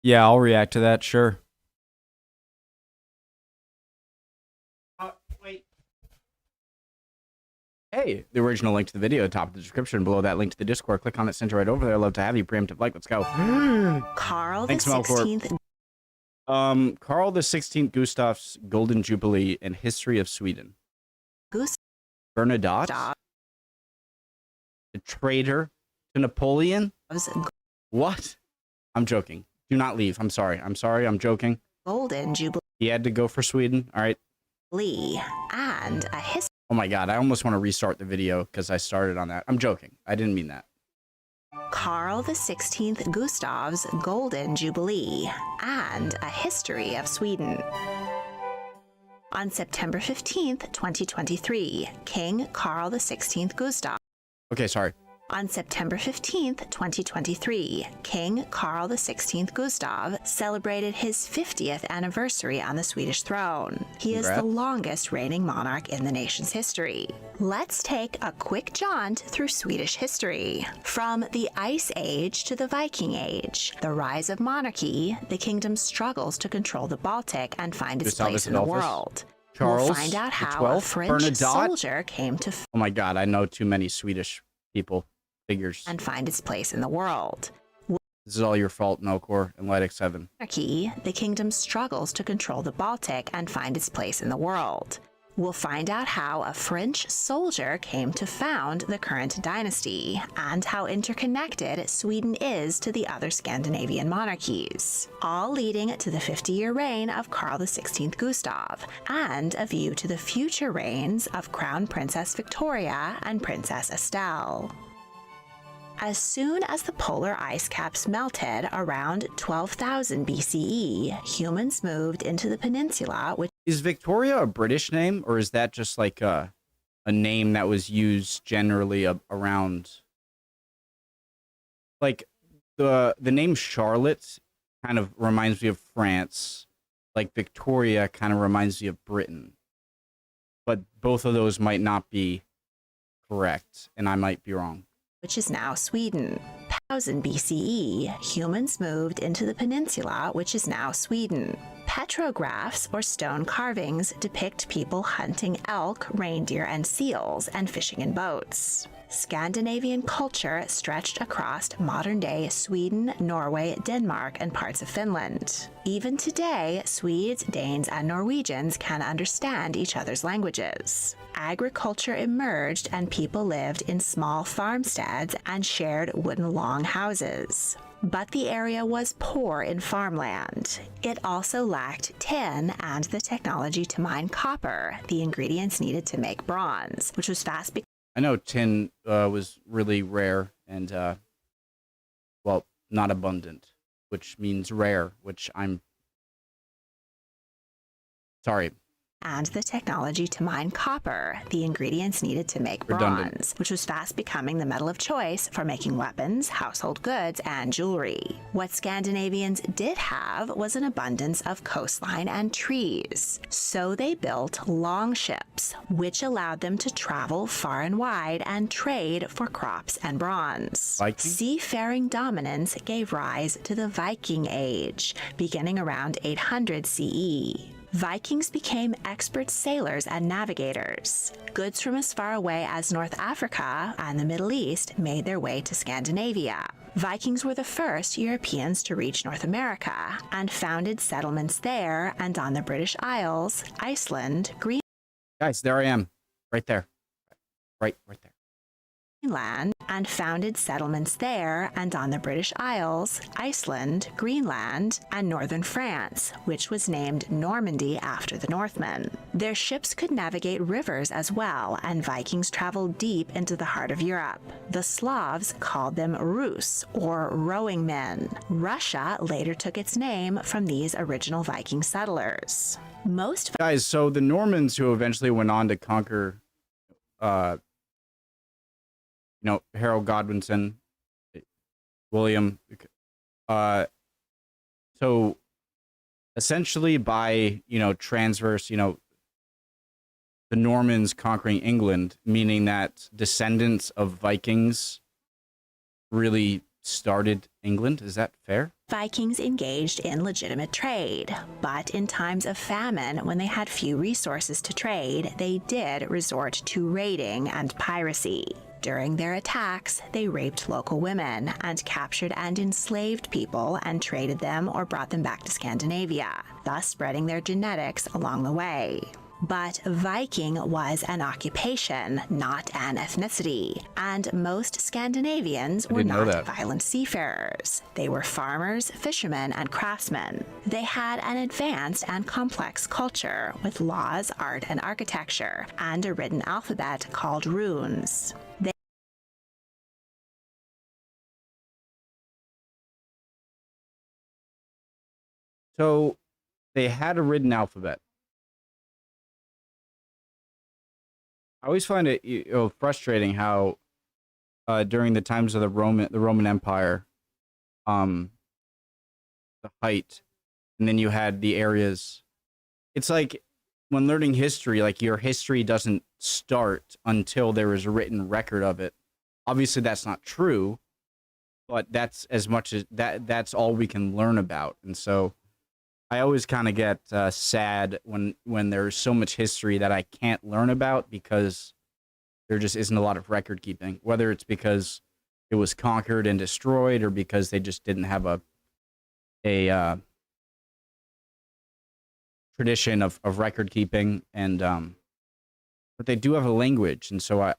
Yeah, I'll react to that, sure. Wait. Hey, the original link to the video, top of the description. Below that link to the Discord. Click on it, send you right over there. Love to have you. Preemptive like. Let's go. Carl Thanks, the 16th. Carl the 16th Gustaf's Golden Jubilee and History of Sweden. Gustaf. Bernadotte? A traitor to Napoleon? What? I'm joking. Do not leave. I'm sorry. I'm joking. Golden Jubilee. He had to go for Sweden. All right. And a history. Oh my God. I almost want to restart the video because I started on that. I'm joking. I didn't mean that. Carl the 16th Gustav's Golden Jubilee and a History of Sweden. On September 15th, 2023, King Carl the 16th Gustaf. Okay, sorry. On September 15th, 2023, King Carl the 16th Gustaf celebrated his 50th anniversary on the Swedish throne. He is the longest reigning monarch in the nation's history. Let's take a quick jaunt through Swedish history. From the Ice Age to the Viking Age, the rise of monarchy, the kingdom struggles to control the Baltic and find its place in the world. Charles, we'll find out how a French soldier came to... Oh my God, I know too many Swedish people. Figures. And find its place in the world. This is all your fault, Melkor and Lydic 7. The kingdom struggles to control the Baltic and find its place in the world. We'll find out how a French soldier came to found the current dynasty, and how interconnected Sweden is to the other Scandinavian monarchies, all leading to the 50-year reign of Carl the 16th Gustaf, and a view to the future reigns of Crown Princess Victoria and Princess Estelle. As soon as the polar ice caps melted around 12,000 BCE, humans moved into the peninsula, which... Is Victoria a British name, or is that just like a name that was used generally around... Like, the name Charlotte kind of reminds me of France. Like, Victoria kind of reminds me of Britain. But both of those might not be correct, and I might be wrong. Which is now Sweden. 1000 BCE, humans moved into the peninsula, which is now Sweden. Petrographs, or stone carvings, depict people hunting elk, reindeer, and seals, and fishing in boats. Scandinavian culture stretched across modern-day Sweden, Norway, Denmark, and parts of Finland. Even today, Swedes, Danes, and Norwegians can understand each other's languages. Agriculture emerged and people lived in small farmsteads and shared wooden long houses. But the area was poor in farmland. It also lacked tin and the technology to mine copper, the ingredients needed to make bronze, which was fast becoming... I know tin was really rare and, well, not abundant, which means rare, which I'm... Sorry. And the technology to mine copper, the ingredients needed to make bronze, which was fast becoming the metal of choice for making weapons, household goods, and jewelry. What Scandinavians did have was an abundance of coastline and trees, so they built long ships, which allowed them to travel far and wide and trade for crops and bronze. Seafaring dominance gave rise to the Viking Age, beginning around 800 CE. Vikings became expert sailors and navigators. Goods from as far away as North Africa and the Middle East made their way to Scandinavia. Vikings were the first Europeans to reach North America and founded settlements there and on the British Isles, Iceland, Greenland. Guys, there I am. Right there. Right there. And founded settlements there and on the British Isles, Iceland, Greenland, and northern France, which was named Normandy after the Northmen. Their ships could navigate rivers as well, and Vikings traveled deep into the heart of Europe. The Slavs called them Rus, or rowing men. Russia later took its name from these original Viking settlers. Guys, so the Normans who eventually went on to conquer Harold Godwinson, William. So essentially by, transverse, the Normans conquering England, meaning that descendants of Vikings really started England. Is that fair? Vikings engaged in legitimate trade, but in times of famine, when they had few resources to trade, they did resort to raiding and piracy. During their attacks, they raped local women and captured and enslaved people and traded them or brought them back to Scandinavia, thus spreading their genetics along the way. But Viking was an occupation, not an ethnicity, and most Scandinavians were not violent seafarers. They were farmers, fishermen, and craftsmen. They had an advanced and complex culture with laws, art, and architecture, and a written alphabet called runes. So they had a written alphabet. I always find it frustrating how during the times of the Roman Empire, the height, and then you had the areas. It's like when learning history, like your history doesn't start until there is a written record of it. Obviously, that's not true, but that's as much as that's all we can learn about. And so I always kind of get sad when there's so much history that I can't learn about because there just isn't a lot of record keeping, whether it's because it was conquered and destroyed or because they just didn't have a tradition of record keeping. And but they do have a language, and so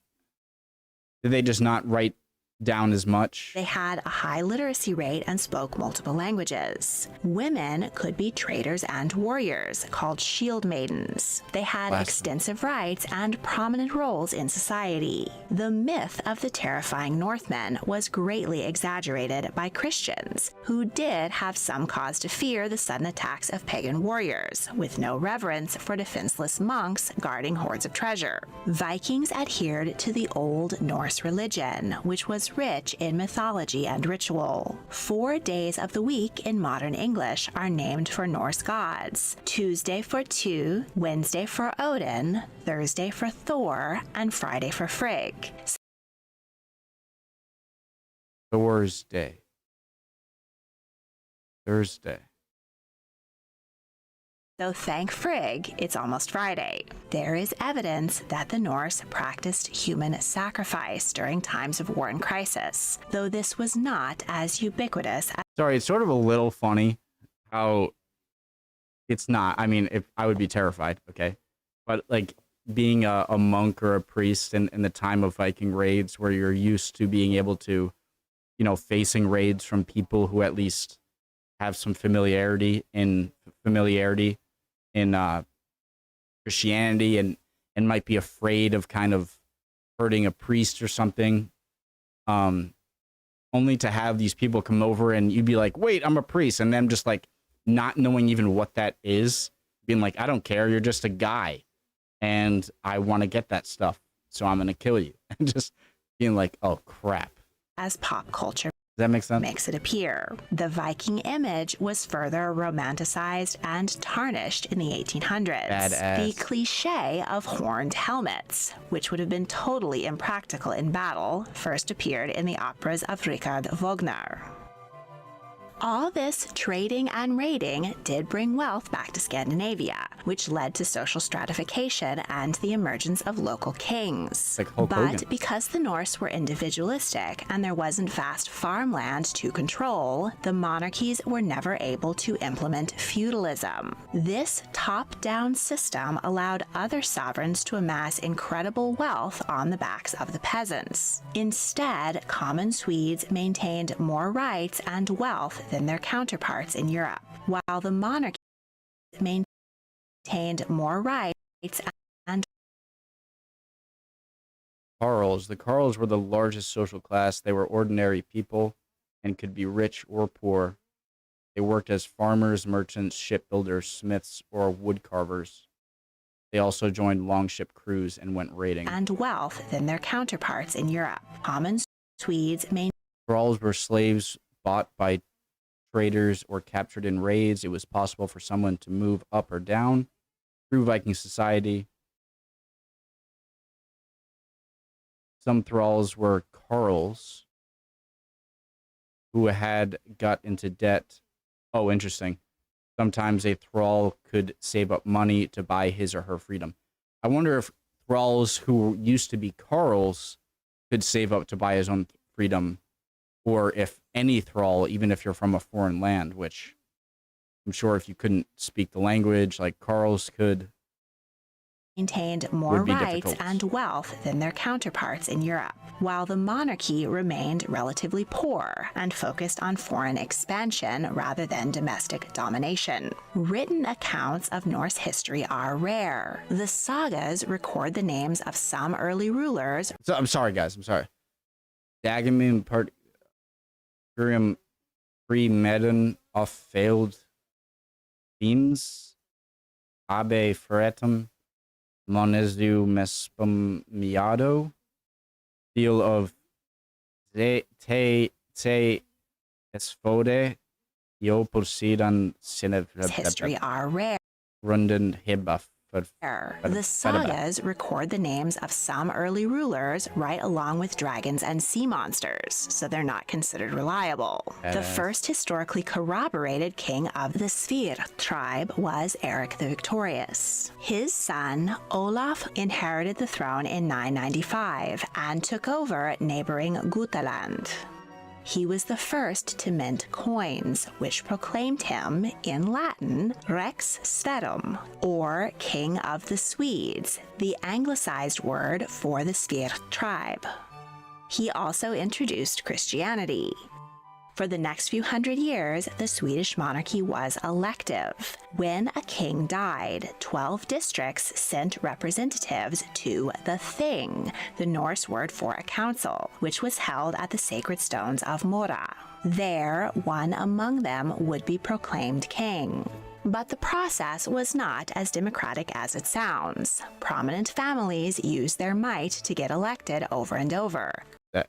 did they just not write down as much? They had a high literacy rate and spoke multiple languages. Women could be traders and warriors, called shield maidens. They had extensive rights and prominent roles in society. The myth of the terrifying Northmen was greatly exaggerated by Christians, who did have some cause to fear the sudden attacks of pagan warriors, with no reverence for defenseless monks guarding hoards of treasure. Vikings adhered to the Old Norse religion, which was rich in mythology and ritual. 4 days of the week in modern English are named for Norse gods: Tuesday for Two, Wednesday for Odin, Thursday for Thor, and Friday for Frigg. Thursday. So thank Frigg, it's almost Friday. There is evidence that the Norse practiced human sacrifice during times of war and crisis, though this was not as ubiquitous as... Sorry, it's sort of a little funny how it's not. I mean, if I would be terrified, okay? But like being a monk or a priest in the time of Viking raids where you're used to being able to, facing raids from people who at least have some familiarity in Christianity and might be afraid of kind of hurting a priest or something, only to have these people come over and you'd be like, wait, I'm a priest, and them just like not knowing even what that is, being like, I don't care, you're just a guy and I want to get that stuff, so I'm gonna kill you. And just being like, oh crap. As pop culture Does that make sense? Makes it appear. The Viking image was further romanticized and tarnished in the 1800s. Badass. The cliche of horned helmets, which would have been totally impractical in battle, first appeared in the operas of Richard Wagner. All this trading and raiding did bring wealth back to Scandinavia, which led to social stratification and the emergence of local kings. Like Hulk Hogan. But because the Norse were individualistic and there wasn't vast farmland to control, the monarchies were never able to implement feudalism. This top-down system allowed other sovereigns to amass incredible wealth on the backs of the peasants. Instead, common Swedes maintained more rights and wealth than their counterparts in Europe, while the monarchy maintained more rights and... Carls. The Carls were the largest social class. They were ordinary people and could be rich or poor. They worked as farmers, merchants, shipbuilders, smiths, or wood carvers. They also joined longship crews and went raiding. And wealth than their counterparts in Europe. Common Swedes maintained... Thralls were slaves bought by traders or captured in raids. It was possible for someone to move up or down through Viking society. Some thralls were carls, who had got into debt. Oh, interesting. Sometimes a thrall could save up money to buy his or her freedom. I wonder if thralls who used to be carls could save up to buy his own freedom, or if any thrall, even if you're from a foreign land, which I'm sure if you couldn't speak the language like carls could, maintained more rights difficult. and wealth than their counterparts in Europe, while the monarchy remained relatively poor and focused on foreign expansion rather than domestic domination. Written accounts of Norse history are rare. The sagas record the names of some early rulers. So, I'm sorry, guys. I'm sorry. Dagamim part Gurium Free Medon of failed themes. Abe Ferretum. Monesdu Mespum Miado, deal of Te Esfode, Yo Posidan History are rare. Runden Hibaf. The sagas record the names of some early rulers right along with dragons and sea monsters, so they're not considered reliable. The first historically corroborated king of the Svir tribe was Eric the Victorious. His son, Olaf, inherited the throne in 995 and took over neighboring Gutaland. He was the first to mint coins, which proclaimed him, in Latin, Rex Sverum, or King of the Swedes, the anglicized word for the Svir tribe. He also introduced Christianity. For the next few hundred years, the Swedish monarchy was elective. When a king died, 12 districts sent representatives to the Thing, the Norse word for a council, which was held at the sacred stones of Mora. There, one among them would be proclaimed king. But the process was not as democratic as it sounds. Prominent families used their might to get elected over and over.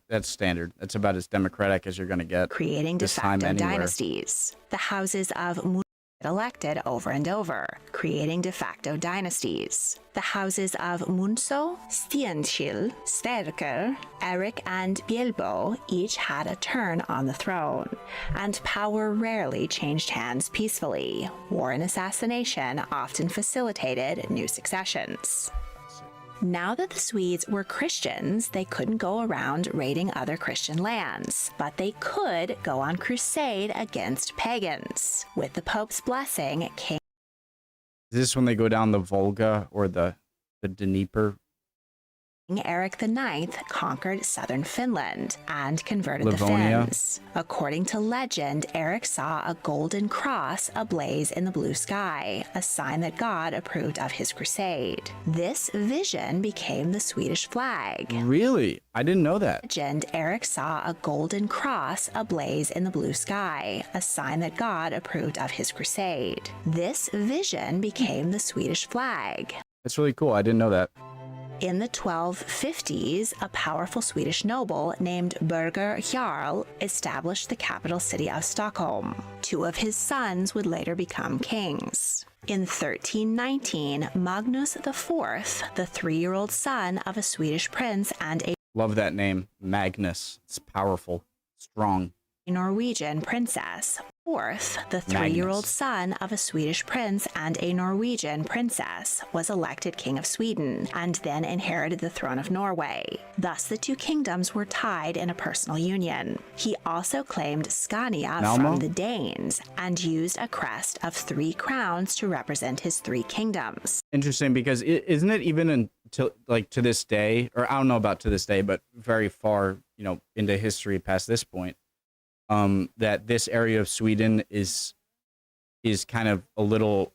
That's standard. That's about as democratic as you're going to get. Creating de facto dynasties. The houses of Mun get elected over and over, creating de facto dynasties. The houses of Munso, Stienskil, Sverker, Erik, and Bjelbo each had a turn on the throne, and power rarely changed hands peacefully. War and assassination often facilitated new successions. Now that the Swedes were Christians, they couldn't go around raiding other Christian lands, but they could go on crusade against pagans. With the Pope's blessing, King Is this when they go down the Volga or the Dnieper? Eric IX conquered southern Finland and converted Livonia. the Finns. According to legend, Eric saw a golden cross ablaze in the blue sky, a sign that God approved of his crusade. This vision became the Swedish flag. Really? I didn't know that. Legend, Eric saw a golden cross ablaze in the blue sky, a sign that God approved of his crusade. This vision became the Swedish flag. That's really cool. I didn't know that. In the 1250s, a powerful Swedish noble named Birger Jarl established the capital city of Stockholm. 2 of his sons would later become kings. In 1319, Magnus IV, the 3-year-old son of a Swedish prince and a Love that name, Magnus. It's powerful, strong. Norwegian princess. Fourth, the 3-year-old son of a Swedish prince and a Norwegian princess, was elected king of Sweden and then inherited the throne of Norway. Thus, the 2 kingdoms were tied in a personal union. He also claimed Scania from the Danes and used a crest of 3 crowns to represent his 3 kingdoms. Interesting, because isn't it even until like to this day, or I don't know about to this day, but very far, into history past this point, that this area of Sweden is kind of a little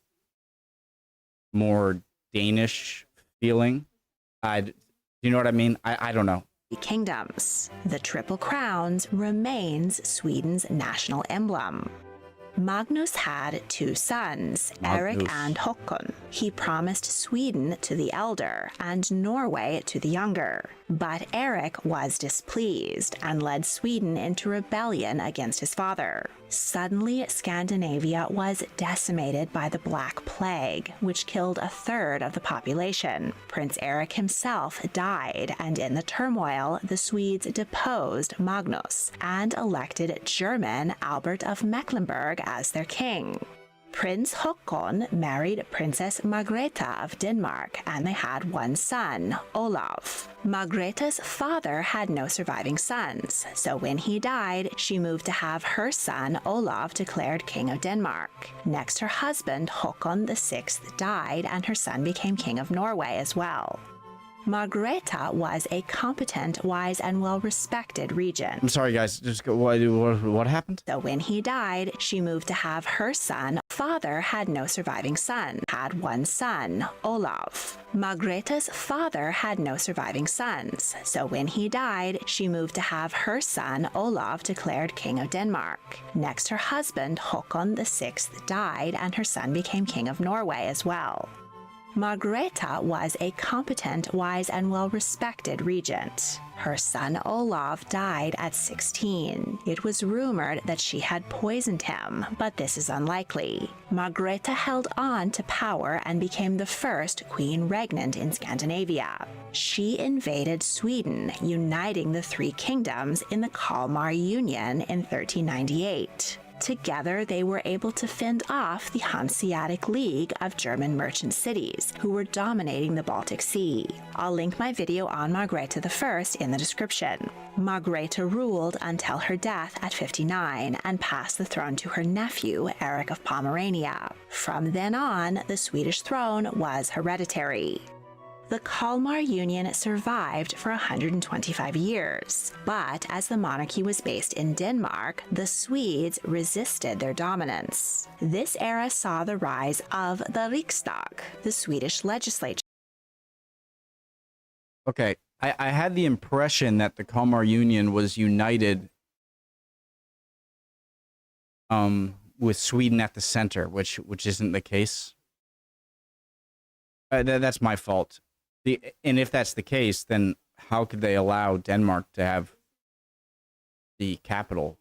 more Danish feeling. Do you know what I mean? I don't know. Kingdoms. The Triple Crowns remains Sweden's national emblem. Magnus had 2 sons, Eric and Håkon. He promised Sweden to the elder and Norway to the younger. But Erik was displeased and led Sweden into rebellion against his father. Suddenly, Scandinavia was decimated by the Black Plague, which killed a third of the population. Prince Erik himself died, and in the turmoil, the Swedes deposed Magnus and elected German Albert of Mecklenburg as their king. Prince Håkon married Princess Margrethe of Denmark, and they had one son, Olaf. Margrethe's father had no surviving sons, so when he died, she moved to have her son, Olaf, declared King of Denmark. Next, her husband, Håkon VI, died, and her son became King of Norway as well. Margrethe was a competent, wise, and well-respected regent. I'm sorry, guys. Just go. What happened? So when he died, she moved to have her son. Father had no surviving son. Had one son, Olaf. Margrethe's father had no surviving sons. So when he died, she moved to have her son, Olaf, declared King of Denmark. Next, her husband, Håkon VI, died, and her son became King of Norway as well. Margrethe was a competent, wise, and well-respected regent. Her son Olaf died at 16. It was rumored that she had poisoned him, but this is unlikely. Margrethe held on to power and became the first queen regnant in Scandinavia. She invaded Sweden, uniting the three kingdoms in the Kalmar Union in 1398. Together, they were able to fend off the Hanseatic League of German merchant cities, who were dominating the Baltic Sea. I'll link my video on Margrethe I in the description. Margrethe ruled until her death at 59 and passed the throne to her nephew, Erik of Pomerania. From then on, the Swedish throne was hereditary. The Kalmar Union survived for 125 years, but as the monarchy was based in Denmark, the Swedes resisted their dominance. This era saw the rise of the Riksdag, the Swedish legislature. Okay, I had the impression that the Kalmar Union was united with Sweden at the center, which isn't the case. That's my fault. And if that's the case, then how could they allow Denmark to have the capital?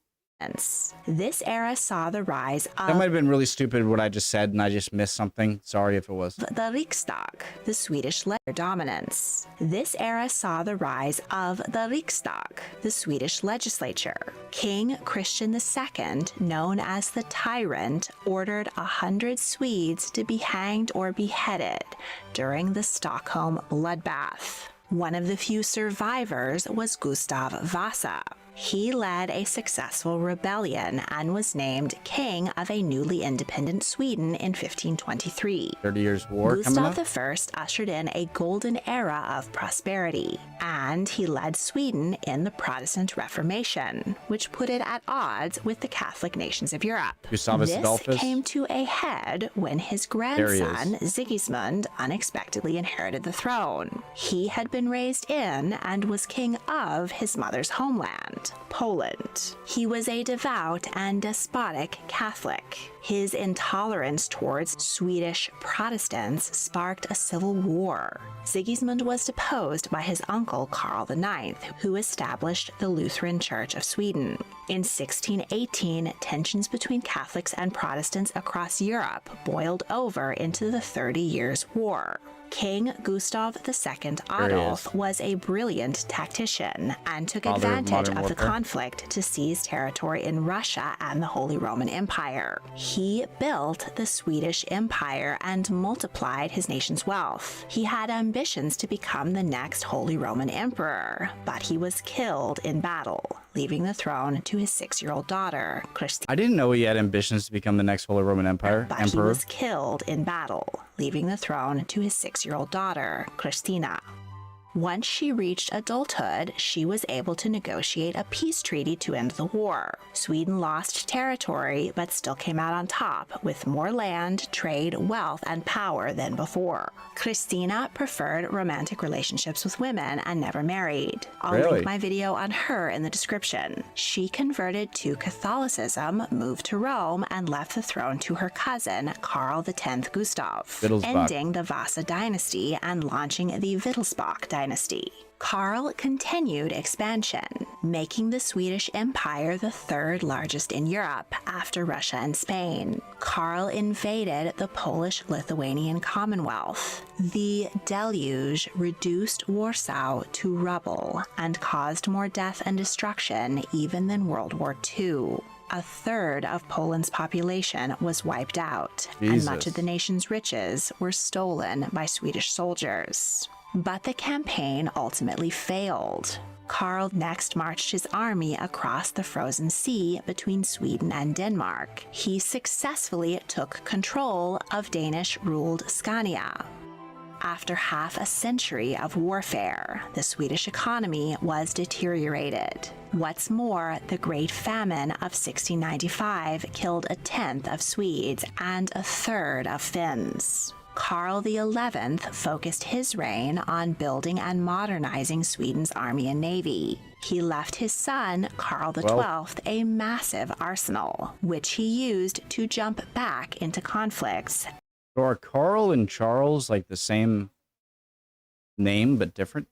This era saw the rise of... That might have been really stupid what I just said, and I just missed something. Sorry if it was. The Riksdag, the Swedish dominance. This era saw the rise of the Riksdag, the Swedish legislature. King Christian II, known as the Tyrant, ordered 100 Swedes to be hanged or beheaded during the Stockholm bloodbath. One of the few survivors was Gustaf Vasa. He led a successful rebellion and was named king of a newly independent Sweden in 1523. 30 Years' War coming up? Gustaf I ushered in a golden era of prosperity, and he led Sweden in the Protestant Reformation, which put it at odds with the Catholic nations of Europe. Gustavus Adolphus came to a head when his grandson, Sigismund, unexpectedly inherited the throne. He had been raised in and was king of his mother's homeland, Poland. He was a devout and despotic Catholic. His intolerance towards Swedish Protestants sparked a civil war. Sigismund was deposed by his uncle Karl IX, who established the Lutheran Church of Sweden. In 1618, tensions between Catholics and Protestants across Europe boiled over into the 30 Years' War. King Gustaf II Adolf was a brilliant tactician and took advantage of the conflict to seize territory in Russia and the Holy Roman Empire. He built the Swedish Empire and multiplied his nation's wealth. He had ambitions to become the next Holy Roman Emperor, but he was killed in battle, leaving the throne to his 6-year-old daughter, Christina. I didn't know he had ambitions to become the next Holy Roman Emperor. But he was killed in battle, leaving the throne to his 6-year-old daughter, Christina. Once she reached adulthood, she was able to negotiate a peace treaty to end the war. Sweden lost territory, but still came out on top with more land, trade, wealth, and power than before. Christina preferred romantic relationships with women and never married. I'll link my video on her in the description. She converted to Catholicism, moved to Rome, and left the throne to her cousin, Karl X Gustaf, ending the Vasa dynasty and launching the Wittelsbach dynasty. Karl continued expansion, making the Swedish Empire the third largest in Europe after Russia and Spain. Karl invaded the Polish-Lithuanian Commonwealth. The deluge reduced Warsaw to rubble and caused more death and destruction even than World War II. A third of Poland's population was wiped out, and much of the nation's riches were stolen by Swedish soldiers. But the campaign ultimately failed. Karl next marched his army across the frozen sea between Sweden and Denmark. He successfully took control of Danish-ruled Scania. After half a century of warfare, the Swedish economy was deteriorated. What's more, the Great Famine of 1695 killed a tenth of Swedes and a third of Finns. Karl XI focused his reign on building and modernizing Sweden's army and navy. He left his son, Karl XII, a massive arsenal, which he used to jump back into conflicts. So are Karl and Charles like the same name but different?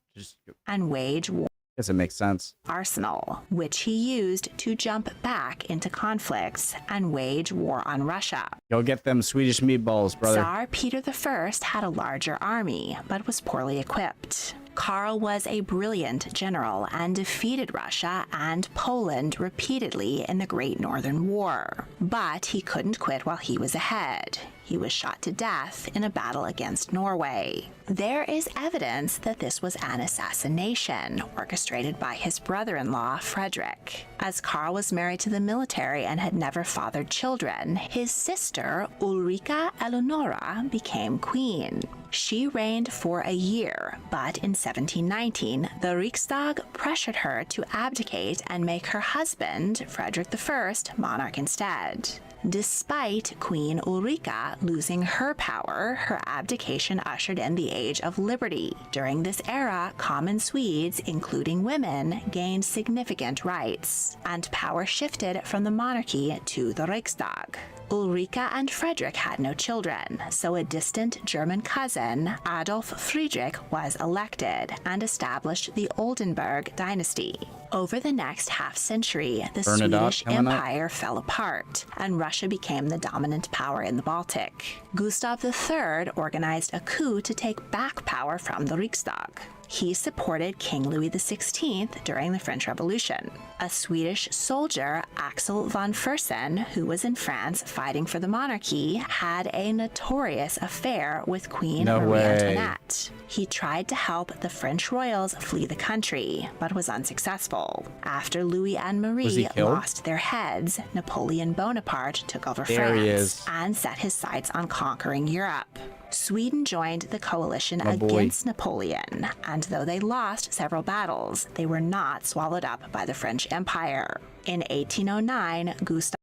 And wage war. I guess it makes sense. Arsenal, which he used to jump back into conflicts and wage war on Russia. Go get them Swedish meatballs, brother. Tsar Peter I had a larger army, but was poorly equipped. Karl was a brilliant general and defeated Russia and Poland repeatedly in the Great Northern War. But he couldn't quit while he was ahead. He was shot to death in a battle against Norway. There is evidence that this was an assassination orchestrated by his brother-in-law, Frederick. As Karl was married to the military and had never fathered children, his sister, Ulrika Eleonora, became queen. She reigned for a year, but in 1719, the Riksdag pressured her to abdicate and make her husband, Frederick I, monarch instead. Despite Queen Ulrika losing her power, her abdication ushered in the Age of Liberty. During this era, common Swedes, including women, gained significant rights, and power shifted from the monarchy to the Riksdag. Ulrika and Frederick had no children, so a distant German cousin, Adolf Friedrich, was elected and established the Oldenburg dynasty. Over the next half-century, the Swedish Empire fell apart, and Russia became the dominant power in the Baltic. Gustaf III organized a coup to take back power from the Riksdag. He supported King Louis XVI during the French Revolution. A Swedish soldier, Axel von Fersen, who was in France fighting for the monarchy, had a notorious affair with Queen Marie Antoinette. He tried to help the French royals flee the country, but was unsuccessful. After Louis and Marie lost their heads, Napoleon Bonaparte took over France and set his sights on conquering Europe. Sweden joined the coalition against Napoleon, and though they lost several battles, they were not swallowed up by the French Empire. In 1809, Gustaf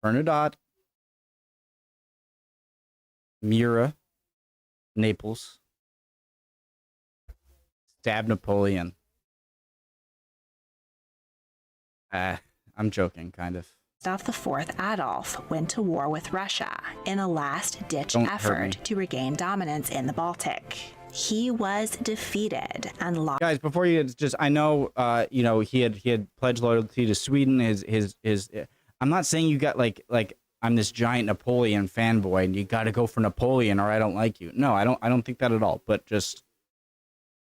Bernadotte, Mira, Naples, stabbed Napoleon. I'm joking, kind of. Gustaf IV Adolf went to war with Russia in a last-ditch effort to regain dominance in the Baltic. He was defeated and lost. Guys, before you just, I know, he had pledged loyalty to Sweden. I'm not saying you got like I'm this giant Napoleon fanboy and you got to go for Napoleon or I don't like you. No, I don't think that at all. But just,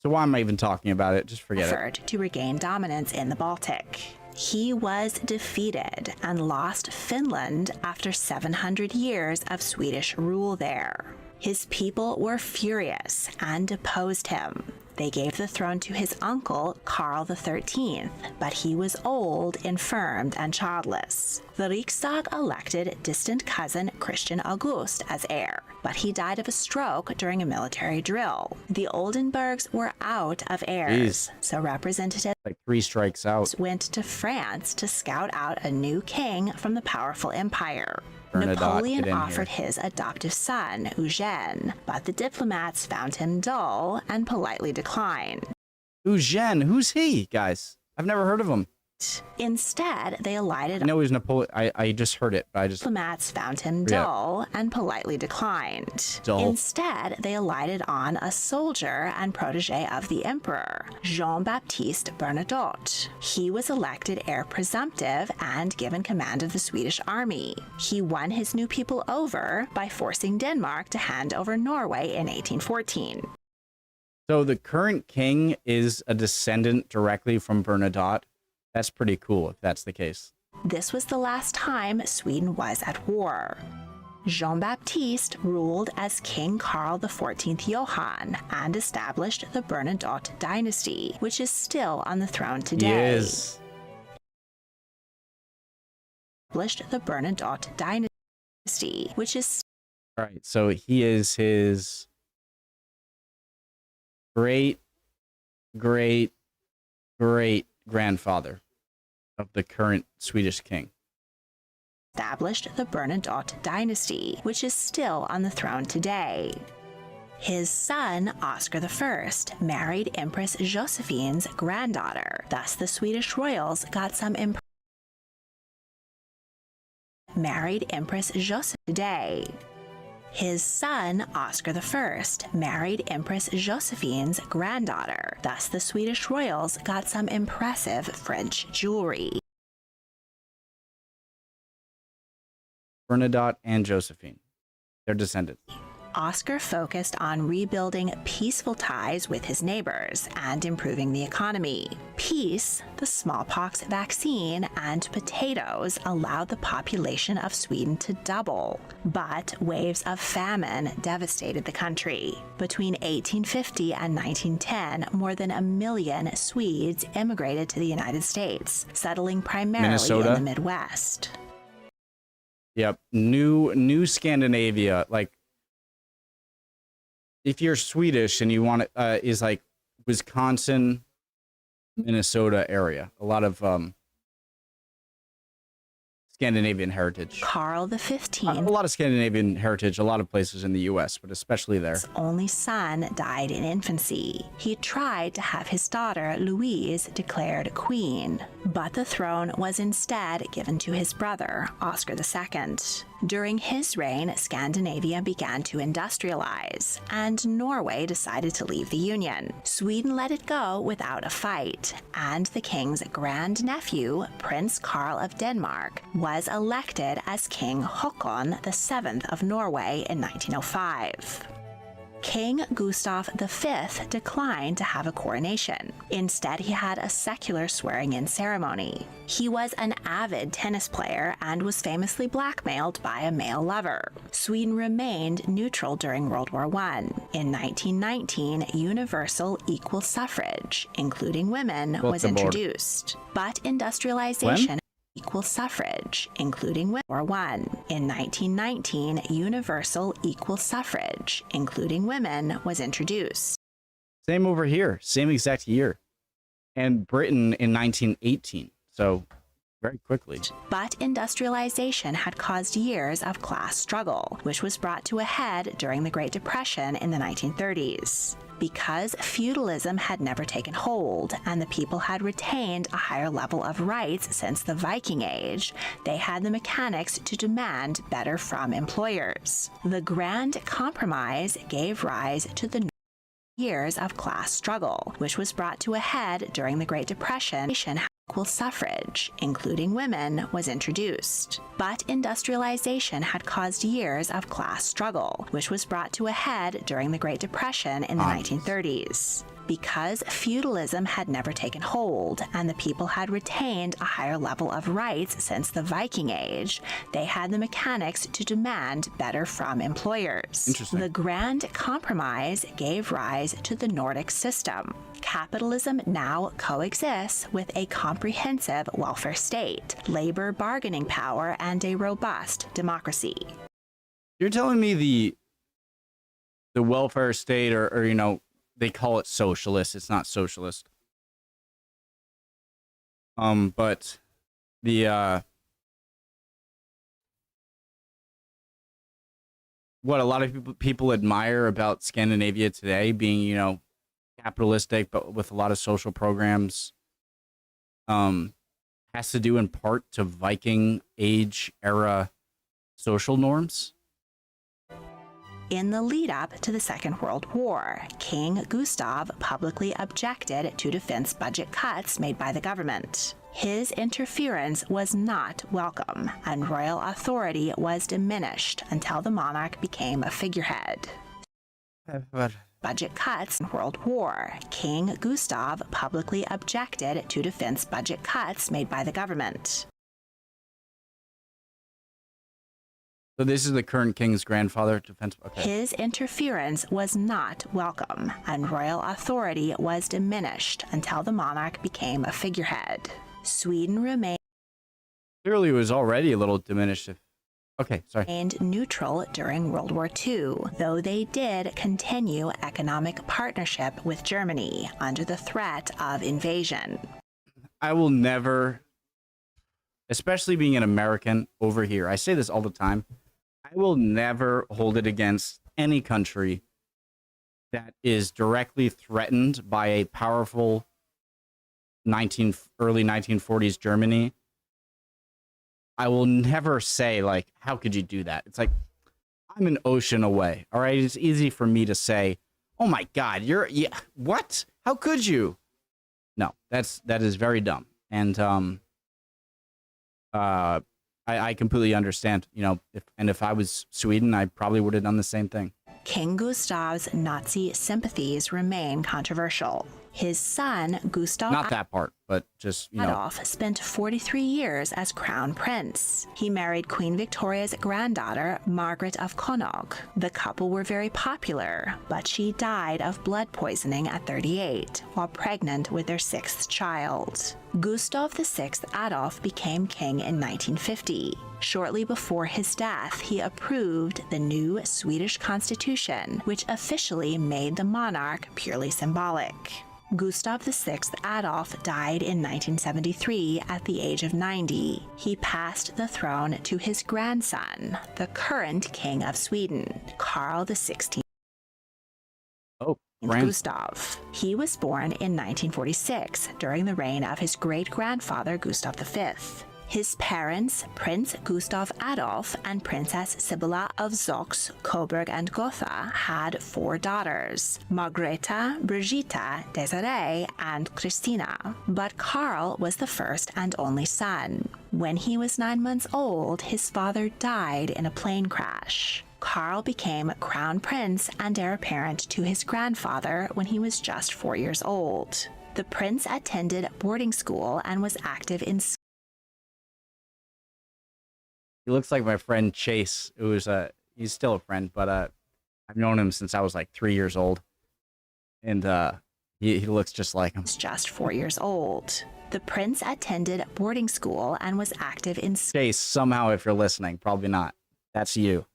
so why am I even talking about it? Just forget it. To regain dominance in the Baltic. He was defeated and lost Finland after 700 years of Swedish rule there. His people were furious and deposed him. They gave the throne to his uncle, Karl XIII, but he was old, infirmed, and childless. The Riksdag elected distant cousin Christian August as heir, but he died of a stroke during a military drill. The Oldenburgs were out of heirs, so representatives like 3 strikes out. Went to France to scout out a new king from the powerful empire. Bernadotte, Napoleon offered his adoptive son, Eugene, but the diplomats found him dull and politely declined. Eugene, who's he, guys? I've never heard of him. Instead, they alighted. No, he's Napoleon. I just heard it, but I just. Diplomats found him dull and politely declined. Dull. Instead, they alighted on a soldier and protege of the emperor, Jean-Baptiste Bernadotte. He was elected heir presumptive and given command of the Swedish army. He won his new people over by forcing Denmark to hand over Norway in 1814. So the current king is a descendant directly from Bernadotte. That's pretty cool if that's the case. This was the last time Sweden was at war. Jean-Baptiste ruled as King Carl XIV Johan and established the Bernadotte dynasty, which is still on the throne today. Yes. Established the Bernadotte dynasty, which is. All right, so he is his great grandfather of the current Swedish king. Established the Bernadotte dynasty, which is still on the throne today. His son, Oscar I, married Empress Josephine's granddaughter. Thus, the Swedish royals got some married Empress Joseph today. His son, Oscar I, married Empress Josephine's granddaughter. Thus, the Swedish royals got some impressive French jewelry. Bernadotte and Josephine, their descendants. Oscar focused on rebuilding peaceful ties with his neighbors and improving the economy. Peace, the smallpox vaccine, and potatoes allowed the population of Sweden to double, but waves of famine devastated the country. Between 1850 and 1910, more than 1 million Swedes immigrated to the United States, settling primarily Minnesota. in the Midwest. Yep, new Scandinavia, like if you're Swedish and you want it, is like Wisconsin, Minnesota area. A lot of Scandinavian heritage. Carl XV. A lot of Scandinavian heritage, a lot of places in the U.S., but especially there. His only son died in infancy. He tried to have his daughter, Louise, declared queen, but the throne was instead given to his brother, Oscar II. During his reign, Scandinavia began to industrialize, and Norway decided to leave the Union. Sweden let it go without a fight, and the king's grandnephew, Prince Carl of Denmark, was elected as King Håkon VII of Norway in 1905. King Gustaf V declined to have a coronation. Instead, he had a secular swearing-in ceremony. He was an avid tennis player and was famously blackmailed by a male lover. Sweden remained neutral during World War I. In 1919, universal equal suffrage, including women, was introduced. But industrialization equal suffrage, including women. War I. In 1919, universal equal suffrage, including women, was introduced. Same over here, same exact year. And Britain in 1918, so very quickly. But industrialization had caused years of class struggle, which was brought to a head during the Great Depression in the 1930s. Because feudalism had never taken hold and the people had retained a higher level of rights since the Viking Age, they had the mechanics to demand better from employers. The Grand Compromise gave rise to the years of class struggle, which was brought to a head during the Great Depression. Equal suffrage, including women, was introduced. But industrialization had caused years of class struggle, which was brought to a head during the Great Depression in the 1930s. Because feudalism had never taken hold and the people had retained a higher level of rights since the Viking Age, they had the mechanics to demand better from employers. Interesting. The Grand Compromise gave rise to the Nordic system. Capitalism now coexists with a comprehensive welfare state, labor bargaining power, and a robust democracy. You're telling me the welfare state, or you know, they call it socialist. It's not socialist. But the what a lot of people admire about Scandinavia today, being, you know, capitalistic but with a lot of social programs, has to do in part to Viking Age era social norms. In the lead-up to the Second World War, King Gustaf publicly objected to defense budget cuts made by the government. His interference was not welcome, and royal authority was diminished until the monarch became a figurehead. Budget cuts in World War. King Gustaf publicly objected to defense budget cuts made by the government. So this is the current king's grandfather, defense. Okay. His interference was not welcome, and royal authority was diminished until the monarch became a figurehead. Sweden remained Clearly, it was already a little diminished. Okay, sorry. Neutral during World War II, though they did continue economic partnership with Germany under the threat of invasion. I will never, especially being an American over here, I say this all the time, I will never hold it against any country that is directly threatened by a powerful early 1940s Germany. I will never say, like, how could you do that? It's like, I'm an ocean away, all right? It's easy for me to say, oh my God, what? How could you? No, that is very dumb. And I completely understand, you know, if I was Sweden, I probably would have done the same thing. King Gustav's Nazi sympathies remain controversial. His son, Gustaf Not that part, but just, you know. Adolf spent 43 years as crown prince. He married Queen Victoria's granddaughter, Margaret of Connaught. The couple were very popular, but she died of blood poisoning at 38 while pregnant with their sixth child. Gustaf VI Adolf became king in 1950. Shortly before his death, he approved the new Swedish constitution, which officially made the monarch purely symbolic. Gustaf VI Adolf died in 1973 at the age of 90. He passed the throne to his grandson, the current King of Sweden, Carl XVI. Gustaf. He was born in 1946 during the reign of his great-grandfather Gustaf V. His parents, Prince Gustaf Adolf and Princess Sibylla of Zox, Coburg and Gotha, had 4 daughters, Margrethe, Brigitta, Desiree, and Christina. But Carl was the first and only son. When he was 9 months old, his father died in a plane crash. Carl became crown prince and heir apparent to his grandfather when he was just 4 years old. The prince attended boarding school and was active in He looks like my friend Chase. He's still a friend, but I've known him since I was like 3 years old, and he looks just like him. Just 4 years old. The prince attended boarding school and was active in Chase, somehow, if you're listening, probably not. That's you.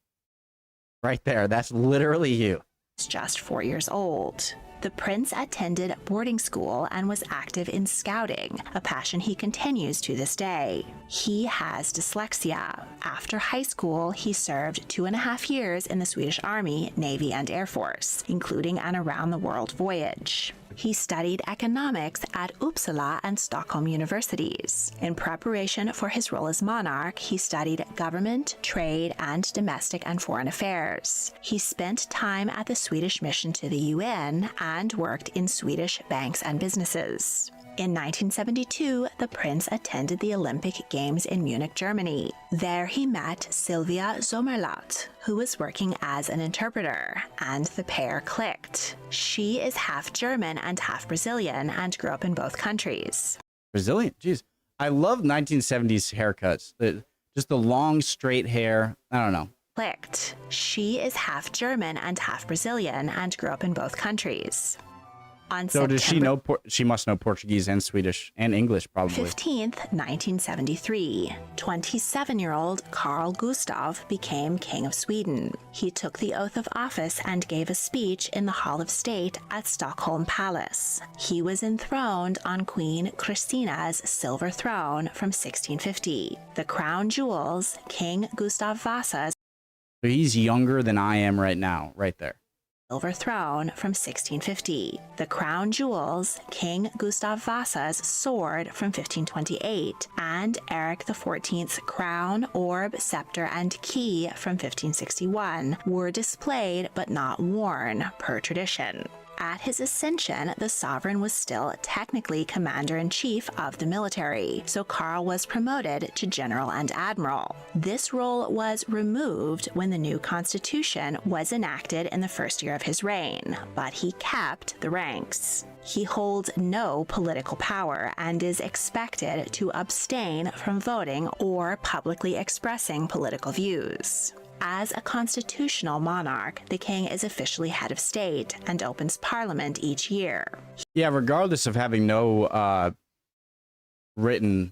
Right there. That's literally you. Just 4 years old. The prince attended boarding school and was active in scouting, a passion he continues to this day. He has dyslexia. After high school, he served 2.5 years in the Swedish Army, Navy, and Air Force, including an around-the-world voyage. He studied economics at Uppsala and Stockholm universities. In preparation for his role as monarch, he studied government, trade, and domestic and foreign affairs. He spent time at the Swedish mission to the UN and worked in Swedish banks and businesses. In 1972, the prince attended the Olympic Games in Munich, Germany. There he met Sylvia Sommerlaut, who was working as an interpreter, and the pair clicked. She is half German and half Brazilian and grew up in both countries. Brazilian? Jeez. I love 1970s haircuts. Just the long, straight hair. I don't know. Clicked. She is half German and half Brazilian and grew up in both countries. On so does she know? She must know Portuguese and Swedish and English, probably. 15th, 1973, 27-year-old Carl Gustaf became King of Sweden. He took the oath of office and gave a speech in the Hall of State at Stockholm Palace. He was enthroned on Queen Christina's silver throne from 1650. The crown jewels, King Gustav Vasa's So he's younger than I am right now, right there. silver throne from 1650. The crown jewels, King Gustav Vasa's sword from 1528, and Eric XIV's crown, orb, scepter, and key from 1561 were displayed but not worn, per tradition. At his ascension, the sovereign was still technically commander-in-chief of the military, so Karl was promoted to general and admiral. This role was removed when the new constitution was enacted in the first year of his reign, but he kept the ranks. He holds no political power and is expected to abstain from voting or publicly expressing political views. As a constitutional monarch, the king is officially head of state and opens parliament each year. Yeah, regardless of having no written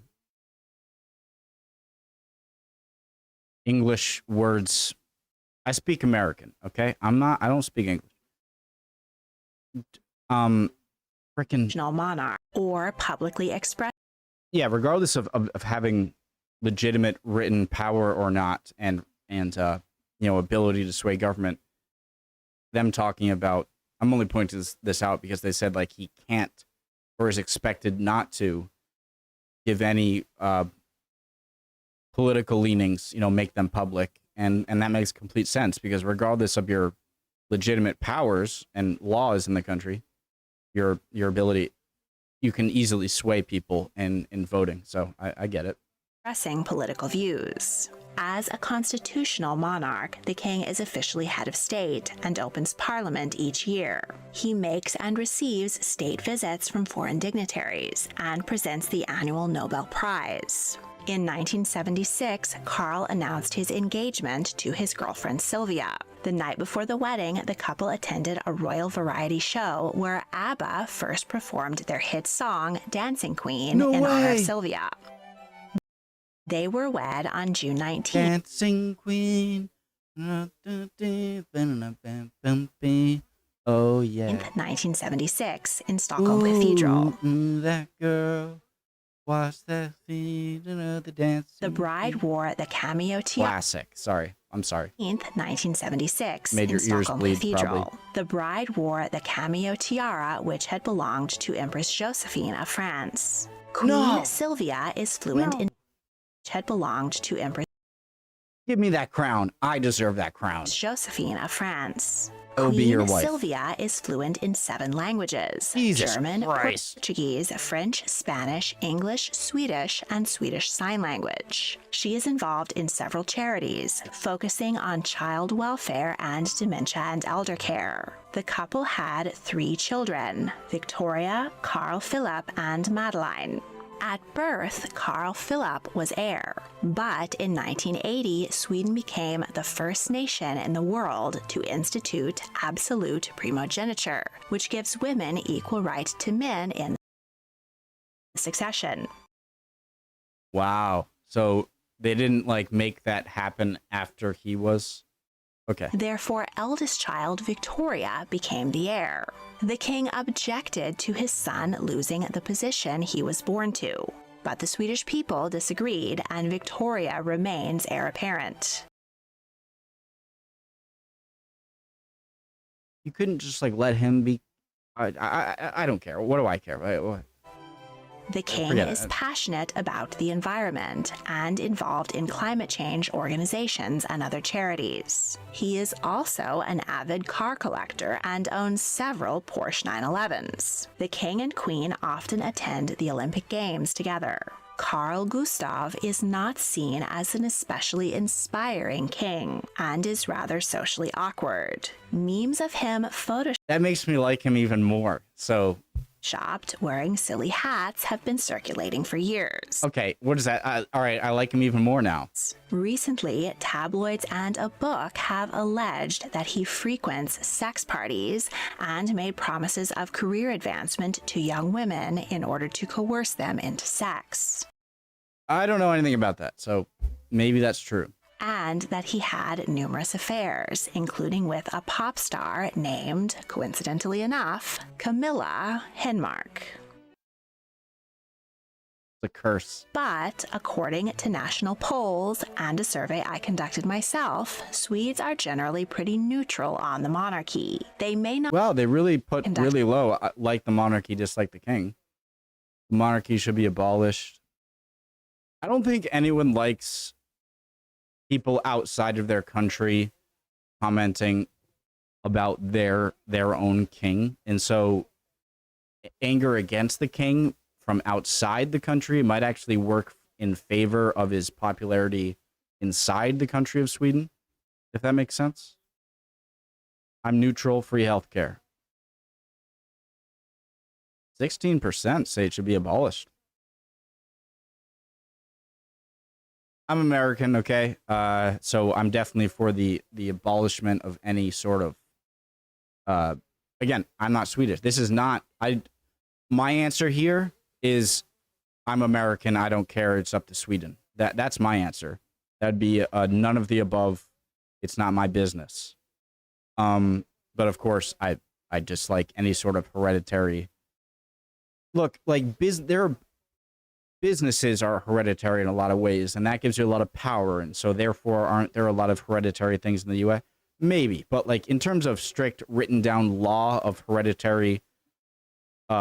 English words, I speak American, okay? I don't speak English. Freaking monarch or publicly express. Yeah, regardless of having legitimate written power or not, and ability to sway government, them talking about, I'm only pointing this out because they said like he can't or is expected not to give any political leanings, make them public, and that makes complete sense because regardless of your legitimate powers and laws in the country, your ability, you can easily sway people in voting. So I get it. Expressing political views. As a constitutional monarch, the king is officially head of state and opens parliament each year. He makes and receives state visits from foreign dignitaries and presents the annual Nobel Prize. In 1976, Karl announced his engagement to his girlfriend Sylvia. The night before the wedding, the couple attended a royal variety show where ABBA first performed their hit song Dancing Queen in honor of Sylvia. They were wed on June 19th. Dancing Queen. Oh, yeah. 1976 in Stockholm Cathedral. That girl. Watch that feet, the dancing. The bride wore the cameo tiara. Classic. Sorry. I'm sorry. 1976 Made your in Stockholm ears bleed, Cathedral. probably. The bride wore the cameo tiara, which had belonged to Empress Josephine of France. Queen Sylvia is fluent in which had belonged to Empress Give me that crown. I deserve that crown. Josephine of France. I'll be your wife. Sylvia is fluent in 7 languages: Jesus German, Christ. Portuguese, French, Spanish, English, Swedish, and Swedish Sign Language. She is involved in several charities, focusing on child welfare and dementia and elder care. The couple had 3 children: Victoria, Carl Philip, and Madeline. At birth, Carl Philip was heir, but in 1980, Sweden became the first nation in the world to institute absolute primogeniture, which gives women equal right to men in succession. Wow. So they didn't make that happen after he was... Okay. Therefore, eldest child Victoria became the heir. The king objected to his son losing the position he was born to, but the Swedish people disagreed, and Victoria remains heir apparent. You couldn't just let him be... I don't care. What do I care? What? The king is passionate about the environment and involved in climate change organizations and other charities. He is also an avid car collector and owns several Porsche 911s. The king and queen often attend the Olympic Games together. Carl Gustaf is not seen as an especially inspiring king and is rather socially awkward. Memes of him That makes me like him even more. So photoshopped wearing silly hats have been circulating for years. Okay, what is that? All right, I like him even more now. Recently, tabloids and a book have alleged that he frequents sex parties and made promises of career advancement to young women in order to coerce them into sex. I don't know anything about that, so maybe that's true. And that he had numerous affairs, including with a pop star named, coincidentally enough, Camilla Henmark. The curse. But according to national polls and a survey I conducted myself, Swedes are generally pretty neutral on the monarchy. They may not... Well, they really put really low, like the monarchy, dislike the king. The monarchy should be abolished. I don't think anyone likes people outside of their country commenting about their own king. And so anger against the king from outside the country might actually work in favor of his popularity inside the country of Sweden, if that makes sense. I'm neutral, free healthcare. 16% say it should be abolished. I'm American, okay? So I'm definitely for the abolishment of any sort of... again, I'm not Swedish. This is not... My answer here is I'm American. I don't care. It's up to Sweden. That's my answer. That'd be none of the above. It's not my business. But of course, I dislike any sort of hereditary... Look, like, businesses are hereditary in a lot of ways, and that gives you a lot of power, and so therefore aren't there a lot of hereditary things in the US? Maybe, but like in terms of strict written down law of hereditary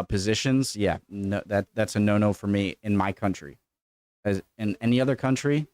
positions, yeah, no, that's a no-no for me in my country. As in any other country,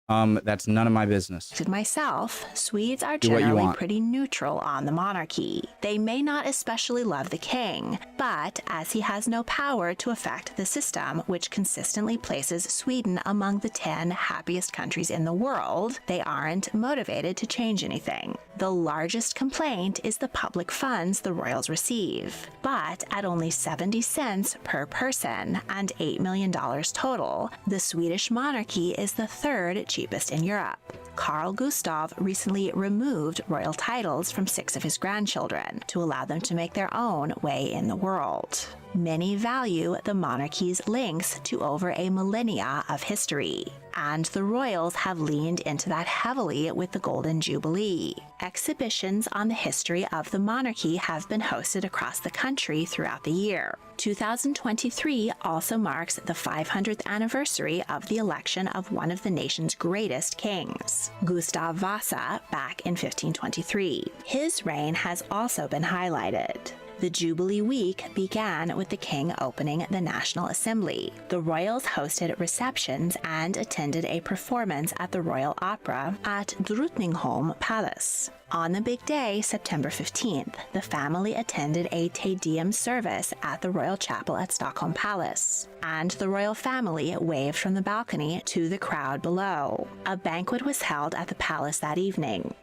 that's none of my business. Myself, Swedes are generally pretty neutral on the monarchy. They may not especially love the king, but as he has no power to affect the system, which consistently places Sweden among the 10 happiest countries in the world, they aren't motivated to change anything. The largest complaint is the public funds the royals receive, but at only 70 cents per person and $8 million total, the Swedish monarchy is the third cheapest in Europe. Carl Gustaf recently removed royal titles from 6 of his grandchildren to allow them to make their own way in the world. Many value the monarchy's links to over a millennia of history, and the royals have leaned into that heavily with the Golden Jubilee. Exhibitions on the history of the monarchy have been hosted across the country throughout the year. 2023 also marks the 500th anniversary of the election of one of the nation's greatest kings, Gustav Vasa, back in 1523. His reign has also been highlighted. The Jubilee week began with the king opening the National Assembly. The royals hosted receptions and attended a performance at the Royal Opera at Drottningholm Palace. On the big day, September 15th, the family attended a Te Deum service at the Royal Chapel at Stockholm Palace, and the royal family waved from the balcony to the crowd below. A banquet was held at the palace that evening.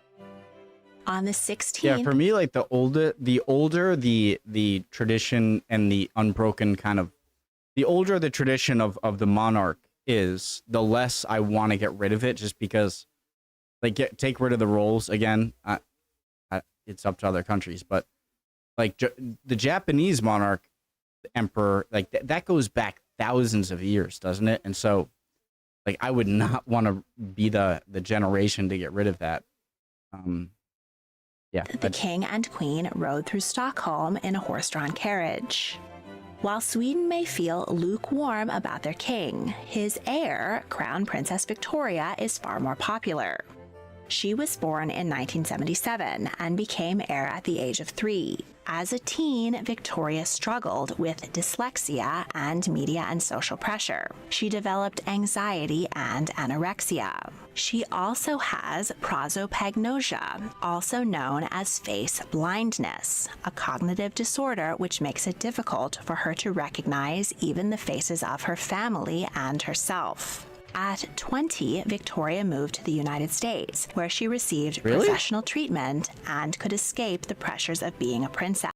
On the 16th... Yeah, for me, like, the older the tradition and the unbroken kind of... The older the tradition of the monarch is, the less I want to get rid of it, just because, like, take rid of the roles again. It's up to other countries, but, like, the Japanese monarch, the emperor, like, that goes back thousands of years, doesn't it? And so, like, I would not want to be the generation to get rid of that. Yeah, the king and queen rode through Stockholm in a horse-drawn carriage. While Sweden may feel lukewarm about their king, his heir, Crown Princess Victoria, is far more popular. She was born in 1977 and became heir at the age of 3. As a teen, Victoria struggled with dyslexia and media and social pressure. She developed anxiety and anorexia. She also has prosopagnosia, also known as face blindness, a cognitive disorder which makes it difficult for her to recognize even the faces of her family and herself. At 20, Victoria moved to the United States, where she received professional treatment and could escape the pressures of being a princess.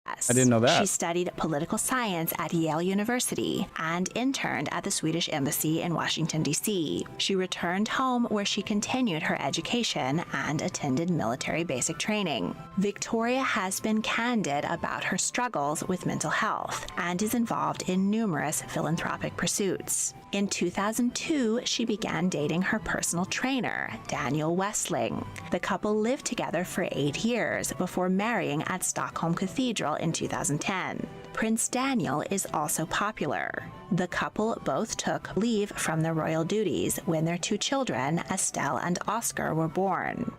I didn't know that. She studied political science at Yale University and interned at the Swedish Embassy in Washington, D.C. She returned home where she continued her education and attended military basic training. Victoria has been candid about her struggles with mental health and is involved in numerous philanthropic pursuits. In 2002, she began dating her personal trainer, Daniel Westling. The couple lived together for 8 years before marrying at Stockholm Cathedral in 2010. Prince Daniel is also popular. The couple both took leave from their royal duties when their 2 children, Estelle and Oscar, were born.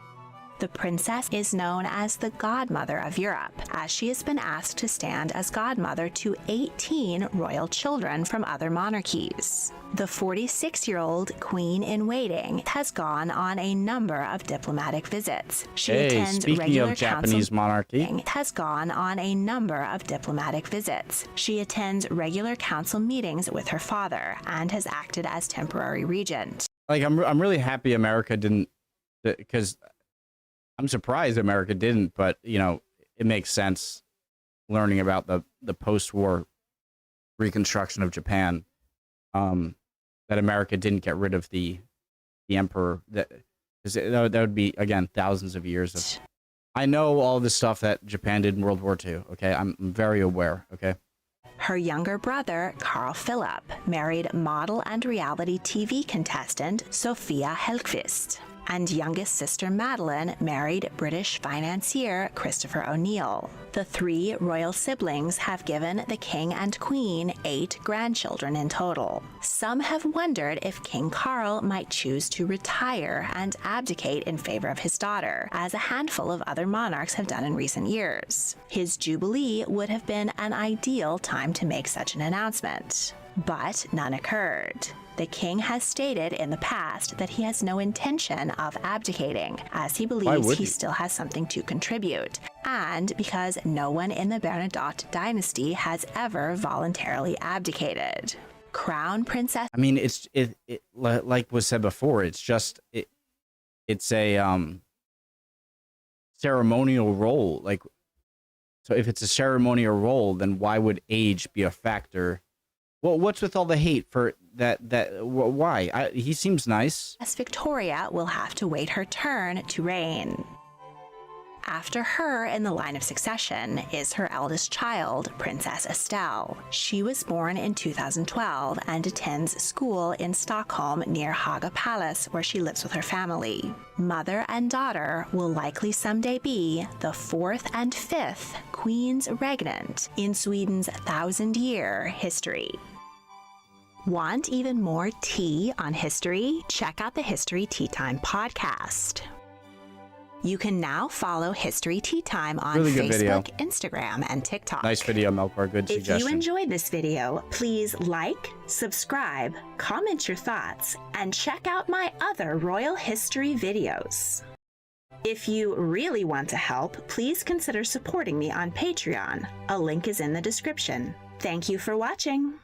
The princess is known as the godmother of Europe, as she has been asked to stand as godmother to 18 royal children from other monarchies. The 46-year-old queen-in-waiting has gone on a number of diplomatic visits. She attends regular Japanese monarchy. Has gone on a number of diplomatic visits. She attends regular council meetings with her father and has acted as temporary regent. Like, I'm really happy America didn't, because I'm surprised America didn't, but, you know, it makes sense learning about the post-war reconstruction of Japan, that America didn't get rid of the emperor. That would be, again, thousands of years of... I know all the stuff that Japan did in World War II, okay? I'm very aware, okay? Her younger brother, Carl Philip, married model and reality TV contestant Sophia Hellqvist. And youngest sister Madeline married British financier Christopher O'Neill. The 3 royal siblings have given the king and queen 8 grandchildren in total. Some have wondered if King Carl might choose to retire and abdicate in favor of his daughter, as a handful of other monarchs have done in recent years. His Jubilee would have been an ideal time to make such an announcement, but none occurred. The king has stated in the past that he has no intention of abdicating, as he believes he still has something to contribute, and because no one in the Bernadotte dynasty has ever voluntarily abdicated. Crown Princess... I mean, it like was said before, it's just, it's a ceremonial role. Like, so if it's a ceremonial role, then why would age be a factor? Well, what's with all the hate for that? Why? He seems nice. As Victoria will have to wait her turn to reign. After her in the line of succession is her eldest child, Princess Estelle. She was born in 2012 and attends school in Stockholm near Haga Palace, where she lives with her family. Mother and daughter will likely someday be the 4th and 5th queens regnant in Sweden's 1,000-year history. Want even more tea on history? Check out the History Tea Time podcast. You can now follow History Tea Time on Facebook, Instagram, and TikTok. Nice video, Melkor. Good suggestion. If you enjoyed this video, please like, subscribe, comment your thoughts, and check out my other royal history videos. If you really want to help, please consider supporting me on Patreon. A link is in the description. Thank you for watching.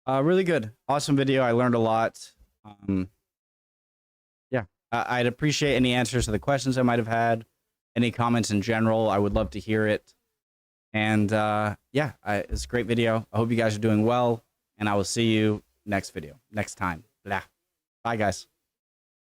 Really good. Awesome video. I learned a lot. Yeah. I'd appreciate any answers to the questions I might have had. Any comments in general. I would love to hear it. And yeah, it's a great video. I hope you guys are doing well. And I will see you next video. Next time. Blah. Bye, guys.